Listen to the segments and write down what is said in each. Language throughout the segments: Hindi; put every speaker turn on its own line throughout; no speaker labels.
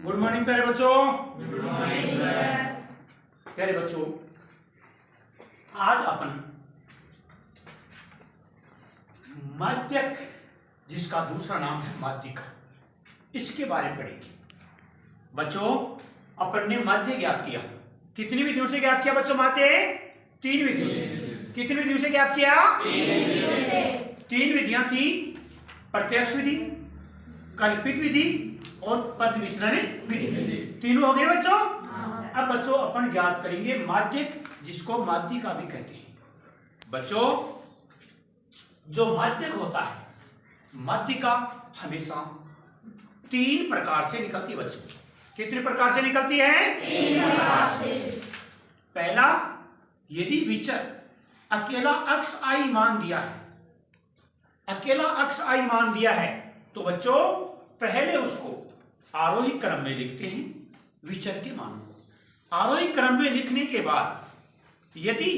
गुड मॉर्निंग प्यारे बच्चों।
Good morning sir.
प्यारे बच्चों, आज अपन माध्यक, जिसका दूसरा नाम है माध्यिका, इसके बारे में पढ़ेंगे। बच्चों, अपन ने माध्य ज्ञात किया। कितनी विधियों से ज्ञात किया बच्चों? माध्य 3 विधियों से। कितनी विधियों से ज्ञात किया?
3 विधियों से।
3 विधियां थी, प्रत्यक्ष विधि, कल्पित विधि और पद विचरण विधि। तीनों हो गए बच्चों। अब बच्चों अपन ज्ञात करेंगे माध्यक, जिसको माध्यिका भी कहते हैं। बच्चों, जो माध्यक होता है, माध्यिका हमेशा 3 प्रकार से निकलती है बच्चों। कितने प्रकार से निकलती है?
3 प्रकार से।
पहला, यदि विचर अकेला अक्ष आई मान दिया है, अकेला अक्ष आई मान दिया है, तो बच्चों पहले उसको आरोही क्रम में लिखते हैं विचर के मान को। आरोही क्रम में लिखने के बाद यदि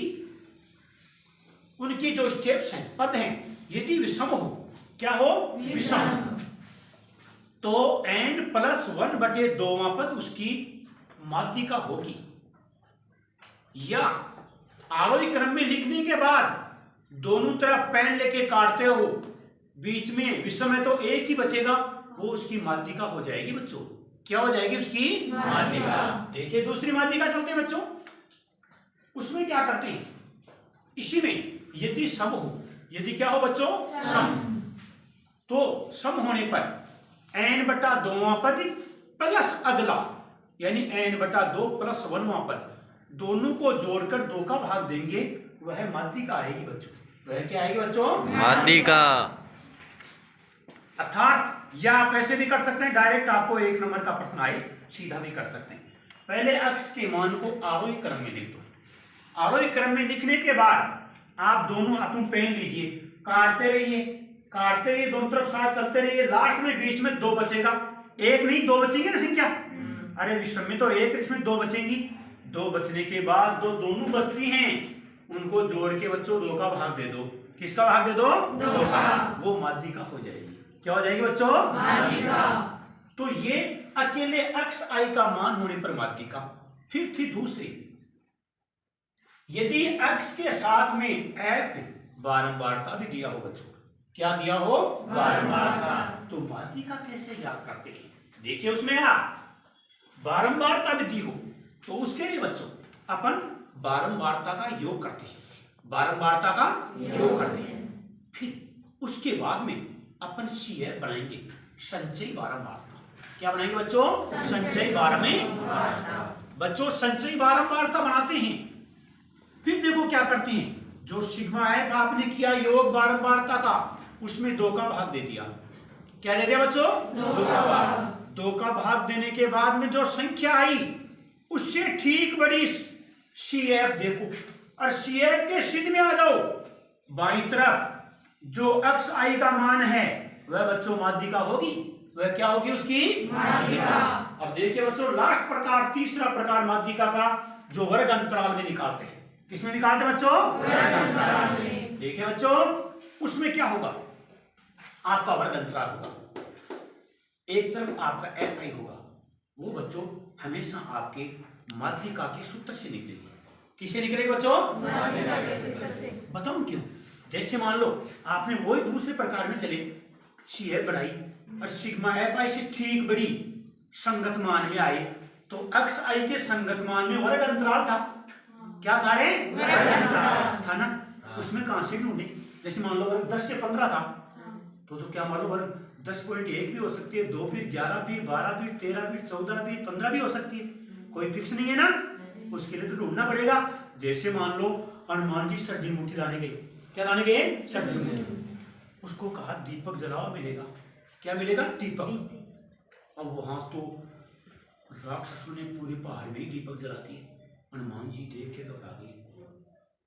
उनके जो स्टेप्स हैं, पद हैं, यदि विषम हो, क्या हो? विषम, तो n+1/2वां पद उसकी माध्यिका होगी। या आरोही क्रम में लिखने के बाद दोनों तरफ पेन लेके काटते रहो, बीच में विषम है तो एक ही बचेगा, वो उसकी माध्यिका हो जाएगी बच्चों। क्या हो जाएगी उसकी? माध्यिका। देखिए दूसरी माध्यिका चलते हैं बच्चों। उसमें क्या करते हैं? इसी में यदि सम हो, यदि क्या हो बच्चों? सम, तो सम होने पर n/2वां पद प्लस अगला, यानी n/2 + 1वां पद, दोनों को जोड़कर 2 का भाग देंगे, वह माध्यिका आएगी बच्चों। वह क्या आएगी बच्चों?
माध्यिका।
अर्थात या आप ऐसे भी कर सकते हैं, डायरेक्ट आपको 1 नंबर का प्रश्न आए, सीधा भी कर सकते हैं। पहले अक्ष के मान को आरोही क्रम में लिख दो। आरोही क्रम में लिखने के बाद आप दोनों तुम पेन लीजिए, काटते रहिए, काटते रहिए, दोनों तरफ साथ चलते रहिए। लास्ट में बीच में 2 बचेगा, 1 नहीं 2 बचेंगे ना संख्या। अरे विषम में तो 1, इसमें 2 बचेंगी। 2 बचने के बाद दोनों बचती हैं, उनको जोड़ के बच्चों 2 का भाग दे दो। किसका भाग दे दो? 2 का। वो माध्यिका हो जाएगी। क्या हो जाएगी बच्चों? माध्यिका। तो ये अकेले अक्ष आई का मान होने पर माध्यिका। फिर थी दूसरी, यदि अक्ष के साथ में एक बारंबारता भी दिया हो बच्चों। क्या दिया हो? बारंबारता। तो माध्यिका कैसे याद करते हैं? देखिए उसमें आप बारंबारता भी दी हो, तो उसके लिए बच्चों अपन बारंबारता का योग करते हैं। बारंबारता का योग करते हैं। फिर उसके बाद में अपन CF बनाएंगे, संचयी बारंबारता। क्या बनाएंगे बच्चों? संचयी बारंबारता। बच्चों संचयी बारंबारता बनाते हैं। फिर देखो क्या करते हैं, जो सिग्मा F आपने किया योग बारंबारता का, उसमें 2 का भाग दे दिया। क्या दे दिया बच्चों? 2 का भाग। 2 का भाग देने के बाद में जो संख्या आई, उससे ठीक बड़ी CF देखो, और CF के सिद्ध में आ जाओ। बाईं तरफ जो अक्ष आई का मान है, वह बच्चों माध्यिका होगी। वह क्या होगी उसकी? माध्यिका। अब देखिए बच्चों लास्ट प्रकार, तीसरा प्रकार माध्यिका का, जो वर्ग अंतराल में निकालते हैं। किसमें निकालते हैं बच्चों? वर्ग अंतराल में। देखिए बच्चों उसमें क्या होगा? आपका वर्ग अंतराल होगा, एक तरफ आपका Fi होगा, वो बच्चों हमेशा आपके माध्यिका के सूत्र से निकलेगी। किससे निकलेगी बच्चों? माध्यिका के सूत्र से। बताऊं क्यों? जैसे मान लो आपने वही दूसरे प्रकार में चले, CF बनाई और सिग्मा Fi से ठीक बड़ी संगत मान में आए, तो अक्ष आई के संगत मान में वर्ग अंतराल था। क्या था रे? वर्ग अंतराल था ना। उसमें कहां से ढूंढे? जैसे मान लो वर्ग 10 से 15 था, तो क्या मान लो वर्ग 10.1 भी हो सकती है, 2 फिर 11 फिर 12 फिर 13 फिर 14 फिर 15 भी हो सकती है। कोई फिक्स नहीं है ना, उसके लिए तो ढूंढना पड़ेगा। जैसे मान लो हनुमान जी सर्जिन मुठी लाने गए। क्या लाने गए? सर्जिन मुठी। उसको कहा दीपक जलाओ, मिलेगा। क्या मिलेगा? दीपक। अब वहां तो राक्षसों ने पूरे पहाड़ में ही दीपक जला दिए। हनुमान जी देख के घबरा गए।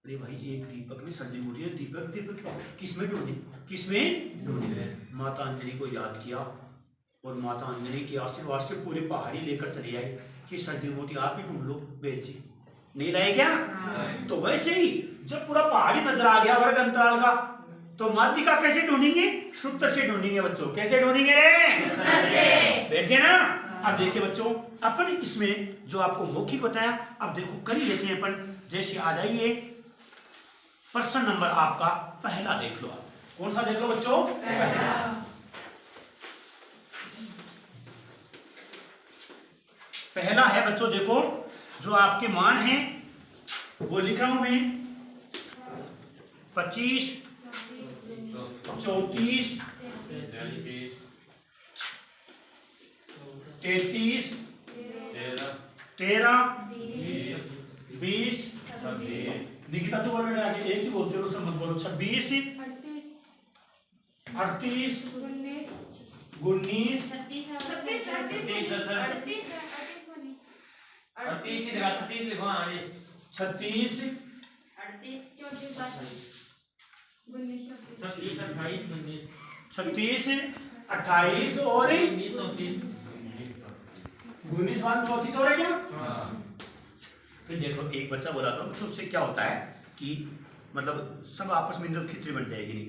अरे भाई एक दीपक में सर्जिन मुठी है, दीपक दीपक किसमें ढूंढे? किसमें ढूंढे? माता अंजनी को याद किया, और माता अंजनी के आशीर्वाद से पूरे पहाड़ी लेकर चले आए कि सर्जिन मुठी आप ही ढूंढ लो। बेची नहीं लाए क्या? तो वैसे ही जब पूरा पहाड़ी नजर आ गया वर्ग अंतराल का, तो माध्यिका कैसे ढूंढेंगे? सूत्र से ढूंढेंगे बच्चों। कैसे ढूंढेंगे रे? सूत्र से। बैठ गए ना? अब देखिए बच्चों, अपन इसमें जो आपको मौखिक बताया, अब देखो कर ही लेते हैं अपन। जैसे आ जाइए, प्रश्न नंबर आपका पहला देख लो। आप कौन सा देख लो बच्चों? पहला है बच्चों, देखो जो आपके मान हैं वो लिख रहा हूं मैं, 25, 34, 33, 13, 20। निकिता तो बोल रहे आगे, एक ही बोलते हो, सब मत बोलो। 26, 38, 19, 36, 36, 28 और 19 वाला 34 हो रहा है क्या? फिर देखो एक बच्चा बोला था, तो उससे क्या होता है कि मतलब सब आपस में खिचड़ी बन जाएगी नहीं।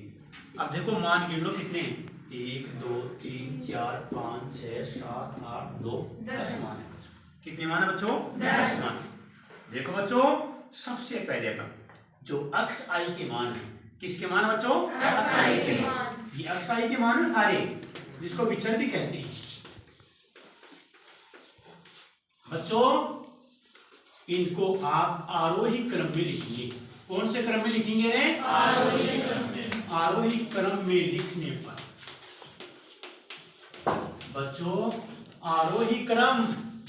अब देखो मान गिन लो कितने हैं, 1 2 3 4 5 6 7 8 9 10 मान है बच्चों। कितने मान है बच्चों? 10 मान। देखो बच्चों, सबसे पहले अपन जो अक्ष आई के मान है, किसके मान है बच्चों? अक्ष आई के मान। ये अक्ष आई के मान है सारे, जिसको विचर भी कहते हैं बच्चों। इनको आप आरोही क्रम में लिखेंगे। कौन से क्रम में लिखेंगे रे? आरोही क्रम में। आरोही क्रम में लिखने पर बच्चों, आरोही क्रम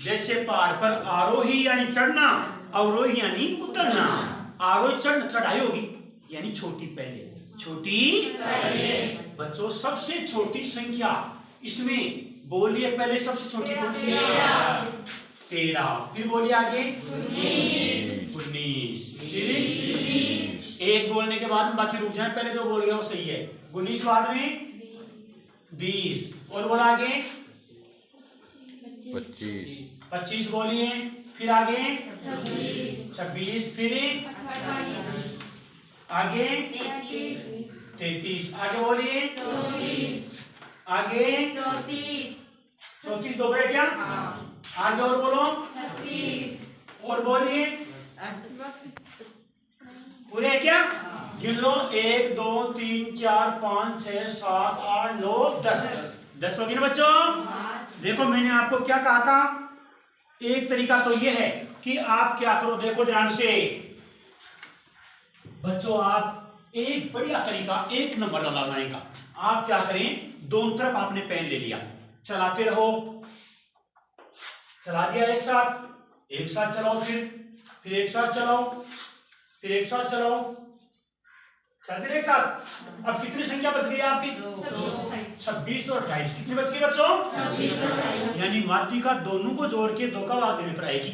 जैसे पहाड़ पर आरोही यानी चढ़ना, अवरोही यानी उतरना। आरोही चढ़ाई होगी यानी छोटी पहले, छोटी पहले। बच्चों सबसे छोटी संख्या इसमें बोलिए, पहले सबसे छोटी कौन सी है? 13। फिर बोलिए आगे 19। एक बोलने के बाद में बाकी रुक जाए, पहले जो बोल गया वो सही है। 19 बाद में 20 और बोला आगे 25 बोलिए। फिर आगे 26, फिर आगे 33, आगे बोलिए आगे 34 दोबारा क्या? आगे और बोलो 36 और बोलिए पूरे क्या? गिन लो 1 2 3 4 5 6 7 8 9 10। 10 होगी ना बच्चों? देखो मैंने आपको क्या कहा था, एक तरीका तो ये है कि आप क्या करो, देखो ध्यान से बच्चों, आप एक बढ़िया तरीका, एक नंबर लगाने का। आप क्या करें, दोनों तरफ आपने पेन ले लिया, चलाते रहो। चला दिया एक साथ चलाओ, फिर एक साथ चलाओ, फिर एक साथ चलाओ, चलते एक साथ। अब कितनी संख्या बच गई आपकी? 26 और 28। कितनी बच गई बच्चों? 26 और 28। यानी माध्यिका दोनों को जोड़ के 2 का भाग देने पर आएगी।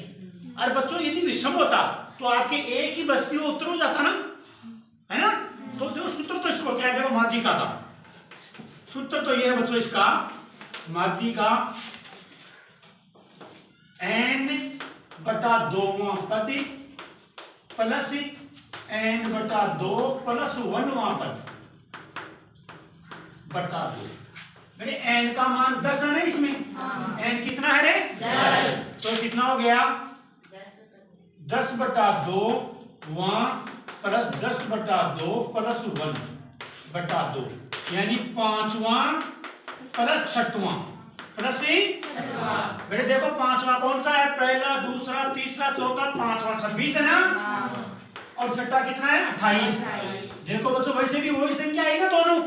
अरे बच्चों यदि विषम होता तो आपके एक ही बस्ती हो उत्तर हो जाता ना, है ना? तो देखो सूत्र तो इसको क्या है, देखो माध्यिका का सूत्र तो ये है बच्चों, इसका माध्यिका n बटा 2वां पद प्लस n बटा 2 प्लस 1वां पद बटा 2। मेरे n का मान 10 है ना इसमें? n कितना है रे? 10। तो कितना हो गया? 10 बटा 2 वहां प्लस 10 बटा 2 प्लस 1 बटा 2, यानी 5वां प्लस 6वां प्लस बेटे देखो 5वां कौन सा है? पहला, दूसरा, तीसरा, चौथा, 5वां 26 है ना? और छठा कितना है? 28। देखो बच्चों वैसे भी वही संख्या है ना दोनों।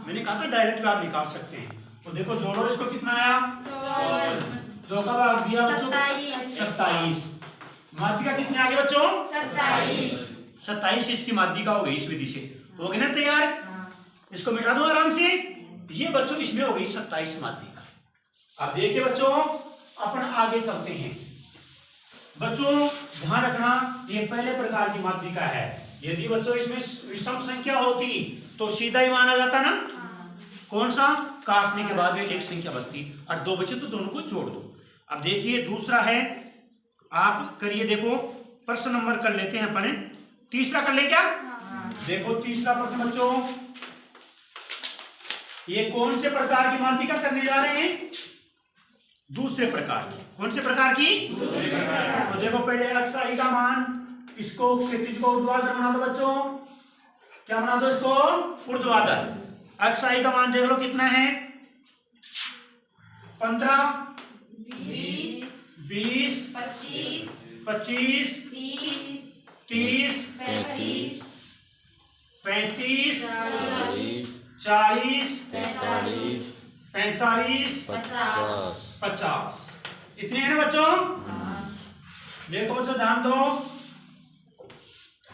मैंने कहा था डायरेक्ट भी आप निकाल सकते हैं। तो देखो जोड़ो, इसको कितना आया? 2 का भाग दिया बच्चों 27। माध्यिका कितने आगे बच्चों? 27 इसकी माध्यिका हो गई इस विधि से। हो गई ना तैयार? इसको मिटा दो आराम से। ये बच्चों इसमें हो गई 27 माध्यिका। अब देखिए बच्चों, अपन आगे चलते हैं। बच्चों ध्यान रखना, ये पहले प्रकार की माध्यिका है। यदि बच्चों इसमें विषम संख्या होती तो सीधा ही माना जाता ना। कौन सा? काटने के बाद में एक संख्या बचती, और 2 बचे तो दोनों को जोड़ दो। अब देखिए दूसरा है, आप करिए, देखो प्रश्न नंबर कर लेते हैं अपने, तीसरा कर ले क्या? देखो तीसरा प्रश्न बच्चों, ये कौन से प्रकार की माध्यिका करने जा रहे हैं? दूसरे प्रकार की। कौन से प्रकार की? दूसरे प्रकार। तो देखो पहले अक्षाई का मान, इसको क्षैतिज को ऊर्ध्वाधर बना दो बच्चों। क्या बना दो इसको? ऊर्ध्वाधर। अक्षाई का मान देख लो कितना है? 15,
20,
20,
25,
25,
30,
30,
35,
35,
40,
40,
45,
45,
50,
50। इतने हैं ना बच्चों? देखो बच्चों ध्यान दो,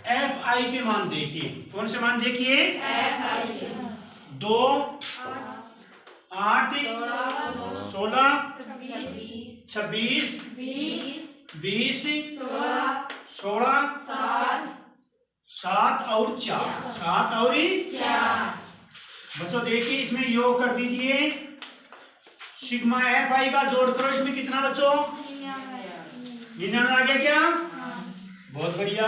एफ आई के मान देखिए। कौन से मान देखिए? 2, 8, 16, 26, 20, 16, 7 और 4, 7 और 4। बच्चों देखिए इसमें योग कर दीजिए। सिग्मा एफ आई का जोड़ करो, इसमें कितना बच्चों? 99 आ गया क्या? बहुत बढ़िया।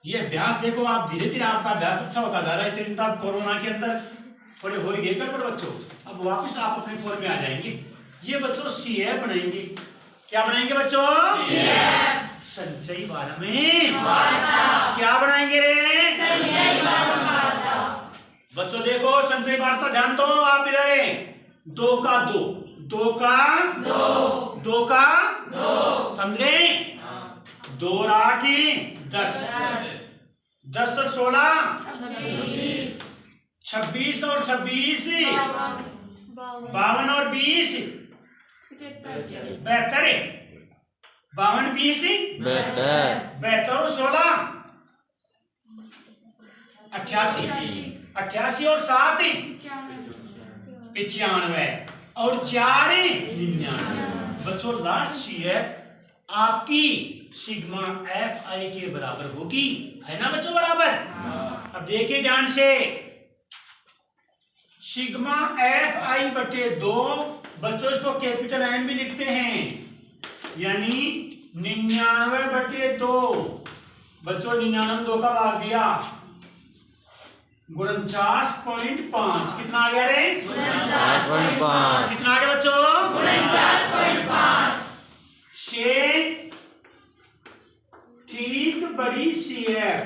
ये अभ्यास देखो आप, धीरे धीरे आपका अभ्यास अच्छा होता जा रहा है। इतने दिन आप कोरोना के अंदर थोड़े हो गए कर बच्चों, अब वापस आप अपने फॉर्म में आ जाएंगे। ये बच्चों सीएफ बनाएंगे। क्या बनाएंगे बच्चों? संचयी वार्ता में क्या बनाएंगे रे? बच्चों देखो संचयी वार्ता, ध्यान दो आप इधर। 2 का 2, 2 का 2 का 2, समझ गए? 2 और 8 10, 10 और 16 26 और 26 52 और 20 72, 52 20 72 और 16 88, 88 और 7 95 और 4 99। बच्चों लास्ट सीएफ आपकी सिग्मा एफ आई के बराबर होगी, है ना बच्चों बराबर? अब देखिए ध्यान से, सिग्मा एफ आई बटे 2, बच्चों इसको कैपिटल एन भी लिखते हैं, यानी 99 बटे 2। बच्चों 99 2 का भाग दिया, 49.5। कितना आ गया रे?
49.5।
कितना आ गया बच्चों?
49.5।
ठीक बड़ी सीएफ,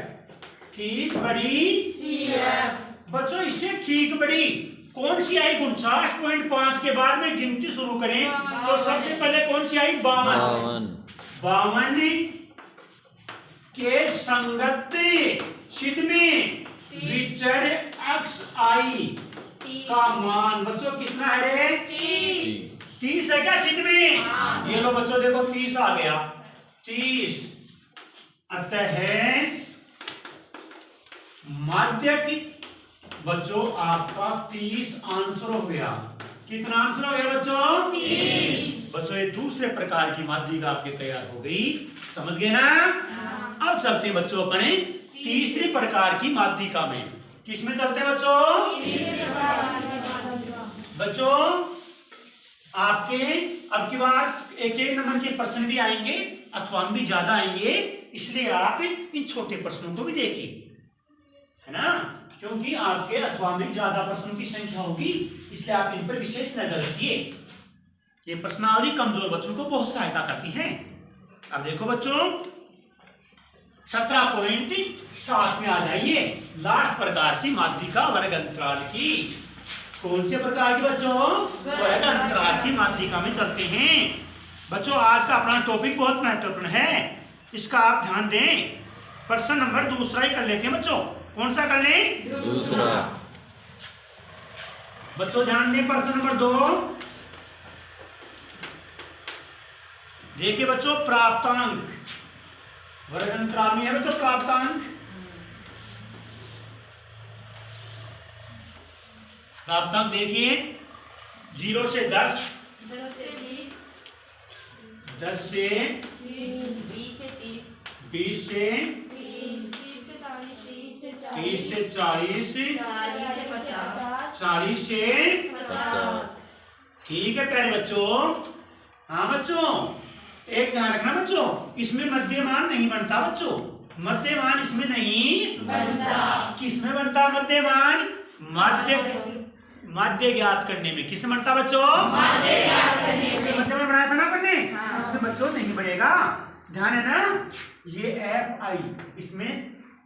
ठीक बड़ी
CF।
बच्चों इससे ठीक बड़ी कौन सी आई? 49.5 के बाद में गिनती शुरू करें तो सबसे पहले कौन सी आई? 52। 52 के संगत सिद्ध में विचर एक्स आई का मान बच्चों कितना है रे? 30 है क्या सिद्ध में?
हाँ।
ये लो बच्चों देखो 30 आ गया, 30। अतः माध्यक बच्चों आपका 30 आंसर हो गया। कितना आंसर हो गया बच्चों?
30।
बच्चों ये दूसरे प्रकार की माध्यिका आपके तैयार हो गई, समझ गए ना? अब चलते हैं बच्चों अपने तीसरे प्रकार की माध्यिका में। किसमें चलते हैं बच्चों? बच्चों आपके अब की बार एक नंबर के प्रश्न भी आएंगे अथवा भी ज्यादा आएंगे, इसलिए आप इन छोटे प्रश्नों को भी देखिए, है ना? क्योंकि आपके अथवा में ज्यादा प्रश्नों की संख्या होगी, इसलिए आप इन पर विशेष नजर रखिए। ये प्रश्नावली कमजोर बच्चों को बहुत सहायता करती है। अब देखो बच्चों 17.7 में आ जाइए, लास्ट प्रकार की माध्यिका वर्ग अंतराल की। कौन से प्रकार की बच्चों? वर्ग अंतराल की माध्यिका में चलते हैं। बच्चों आज का अपना टॉपिक बहुत महत्वपूर्ण है, इसका आप ध्यान दें। प्रश्न नंबर दूसरा ही कर लेते हैं बच्चों। कौन सा कर लें?
दूसरा।
बच्चों ध्यान दें, प्रश्न नंबर 2 देखिए बच्चों, प्राप्तांक वर्ग अंतराल में है बच्चों। प्राप्तांक देखिए 0 से 10, 10 से 20 से 30 से 40, 40 से
50।
ठीक है प्यारे बच्चों। हाँ बच्चों एक ध्यान रखना बच्चों, इसमें मध्यमान नहीं बनता बच्चों, मध्यमान इसमें नहीं बनता। किसमें बनता मध्यमान? माध्य ज्ञात करने में किसे बनता बच्चों?
माध्य ज्ञात करने से।
मध्य में बनाया था ना अपन ने,
हाँ।
इसमें बच्चों नहीं बढ़ेगा, ध्यान है ना। ये एफ आई इसमें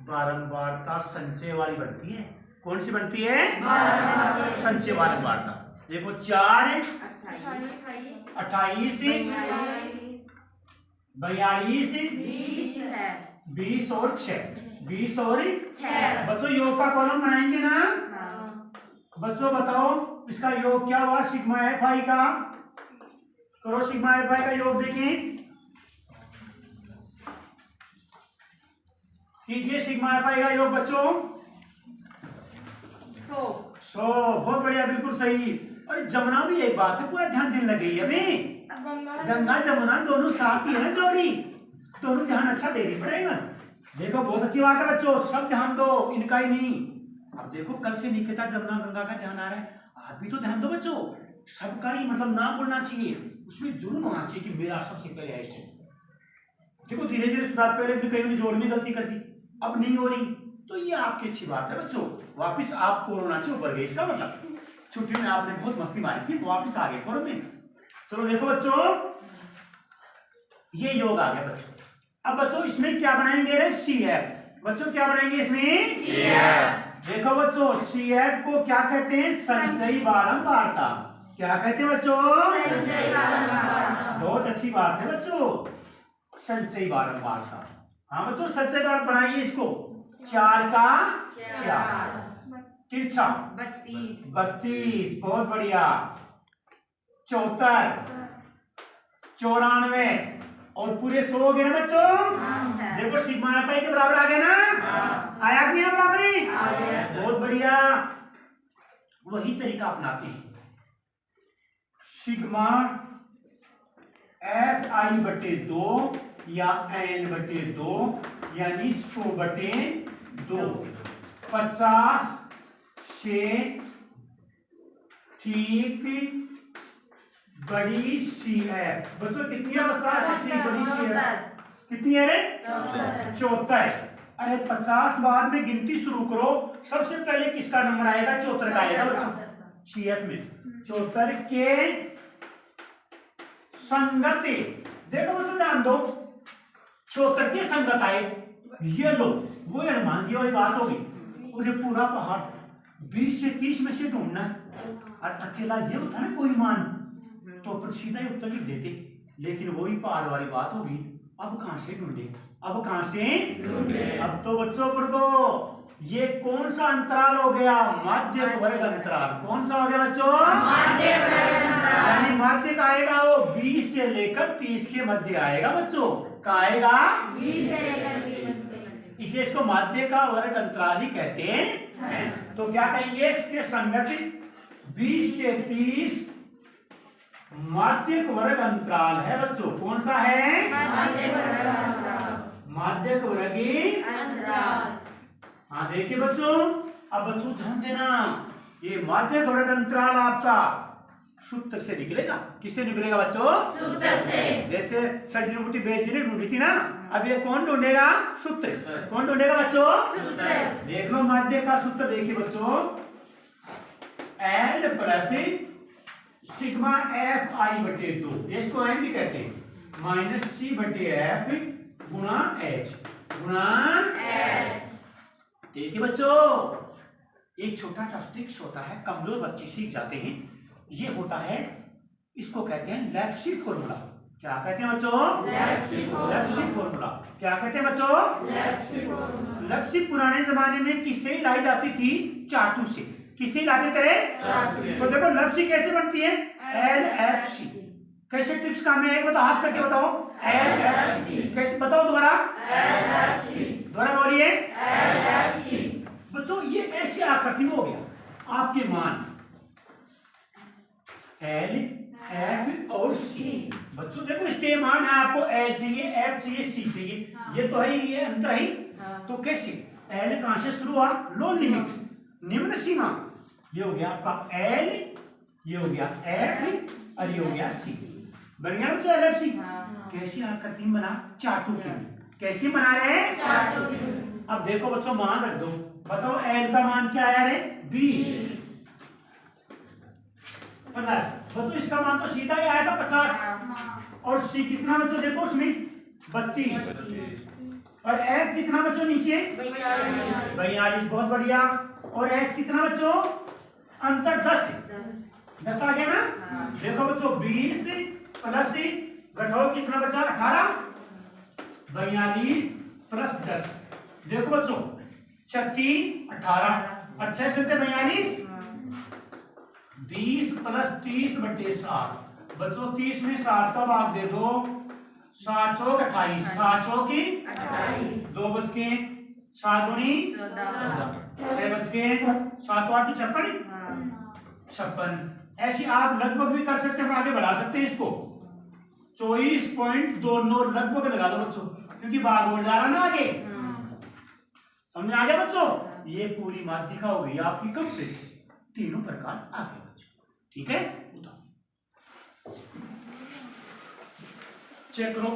बारंबारता संचय वाली बनती है। कौन सी बनती है? संचय बारंबारता। देखो 4 28 42 20 और 6 20 और 6। बच्चों योग का कॉलम बनाएंगे ना। बच्चों बताओ इसका योग क्या हुआ? सिग्मा एफ आई का करो, सिग्मा एफ आई का योग देखें, कीजिए सिग्मा एफ आई का योग बच्चों। 100। बहुत बढ़िया, बिल्कुल सही। अरे जमुना भी एक बात है, पूरा ध्यान देने लगी अभी। गंगा जमुना दोनों साथ ही है ना जोड़ी, दोनों ध्यान अच्छा देनी पड़ेगा। देखो बहुत अच्छी बात है बच्चों, सब ध्यान दो, इनका ही नहीं। अब देखो कल से निकिता जमुना गंगा का ध्यान आ रहा है, आप भी तो ध्यान दो बच्चों। सबका ही मतलब ना बोलना चाहिए, उसमें जुनून होना चाहिए कि मेरा सबसे पहले ऐसे। देखो धीरे धीरे सुधार, पहले भी कहीं जोड़ में गलती कर दी, अब नहीं हो रही, तो ये आपकी अच्छी बात है बच्चों। वापिस आप कोरोना से ऊपर गए, इसका मतलब छुट्टियों में आपने बहुत मस्ती मारी थी, वापिस आ गए कोरोना में। चलो देखो बच्चों ये योग आ गया बच्चों। अब बच्चों इसमें क्या बनाएंगे? CF। बच्चों क्या बनाएंगे इसमें? CF। देखो बच्चों CF को क्या कहते हैं? संचयी बारंबारता। क्या कहते हैं बच्चों? संचयी बारंबारता। बहुत अच्छी बात है बच्चों, संचयी बारंबारता। हाँ बच्चों संचयी बार बनाइए इसको। 4 का 4 तिरछा 32। बहुत बढ़िया। 74 94 और पूरे 100 हो गए ना बच्चों। देखो सिग्मा एफ आई के बराबर आ गया ना। आया कि नहीं बराबरी? बहुत बढ़िया। वही तरीका अपनाते हैं, सिग्मा एफ आई बटे 2 या एन बटे 2 यानी 100 बटे 2 50 से ठीक बड़ी CF। बच्चों कितनी है? 50 से ठीक बड़ी CF कितनी है रे? 74। अरे 50 बाद में गिनती शुरू करो, सबसे पहले किसका नंबर आएगा? 74 का आएगा बच्चों CF में। 74 के संगति, देखो बच्चों ध्यान दो, 74 के संगत आए, ये लो वो हनुमान जी वाली बात होगी। और ये पूरा पहाड़ 20 से 30 में से ढूंढना है, और अकेला ये होता ना कोई मान तो अपन सीधा ही उत्तर लिख देते, लेकिन वही पहाड़ वाली बात होगी। अब कहां से ढूंढे? अब कहां से ढूंढे? अब तो बच्चों पढ़ो, ये कौन सा अंतराल हो गया? माध्य वर्ग अंतराल। कौन सा हो गया बच्चों? माध्य वर्ग अंतराल। यानी माध्य का आएगा वो 20 से लेकर 30 के मध्य आएगा बच्चों। का आएगा 20 से लेकर 30, इसलिए इसको माध्य का वर्ग अंतराल ही कहते हैं। तो क्या कहेंगे? इसके संगति 20 से 30 माध्यक वर्ग अंतराल है बच्चों। कौन सा है? माध्यक वर्ग अंतराल। माध्यक वर्गी अंतराल। हाँ देखिए बच्चों, अब बच्चों ध्यान देना, ये माध्यक वर्ग अंतराल आपका सूत्र से निकलेगा। किससे निकलेगा बच्चों? सूत्र से। जैसे सर्दी में बेच ने ढूंढी थी ना, अब ये कौन ढूंढेगा? सूत्र। कौन ढूंढेगा बच्चों? सूत्र। देख लो माध्य का सूत्र, देखिए बच्चों, L plus sigma F I बटे 2, इसको एन भी कहते हैं, माइनस सी बटे एफ गुणा एच गुणा एच। देखिए बच्चों एक छोटा सा ट्रिक्स होता है, कमजोर बच्चे सीख जाते हैं। ये होता है, इसको कहते हैं लेप्सी फॉर्मूला। क्या कहते हैं बच्चों? लेप्सी फॉर्मूला। क्या कहते हैं बच्चों? लेप्सी पुराने जमाने में किससे लाई जाती थी? चाटू से। किससे लाते थे? तो देखो लेप्सी कैसे बनती है? LFC। कैसे ट्रिक्स काम है? बताओ, हाथ करके बताओ। LFC कैसे बताओ दोबारा? LFC दोबारा बोलिए। LFC। बच्चों ये ऐसे आकृति में हो गया आपके मान L F और C। बच्चों देखो इसके मान है, आपको L चाहिए, F चाहिए, C चाहिए, ये तो है, ये अंतर है। तो कैसे? L कहां से शुरू हुआ? लो लिमिट, निम्न सीमा। ये हो गया आपका L, ये हो गया F और ये हो गया C। बन गया बच्चों LFC। कैसी आकृति बना? चाटू की। कैसी बना रहे हैं? चाटू की। अब देखो बच्चों मान रख दो, बताओ L का मान क्या आया रे? 20। प्लस बच्चों इसका मान तो सीधा ही आया था 50 और सी कितना बच्चों देखो उसमें 32 और एफ कितना बच्चों नीचे 42 बहुत बढ़िया और एच कितना बच्चों अंतर 10 आ गया ना देखो बच्चों 20 प्लस घटाओ कितना बचा 18 42 प्लस 10 देखो बच्चों 36 18 अच्छे से 42 20 प्लस 30 बटे 7 बच्चों 30 में 7 का भाग दे दो 7 चौक 28 7 चौक की 2 बच के 7 दूनी 6 बच के 7 8 56 ऐसी आप लगभग भी कर सकते हैं आगे बढ़ा सकते हैं इसको 24.29 लगभग लगा दो बच्चों क्योंकि भाग हो जा रहा ना आगे समझ आ गया बच्चों ये पूरी माध्यिका हो गई आपकी कंप्लीट तीनों प्रकार आ गए बच्चों ठीक है चेक करो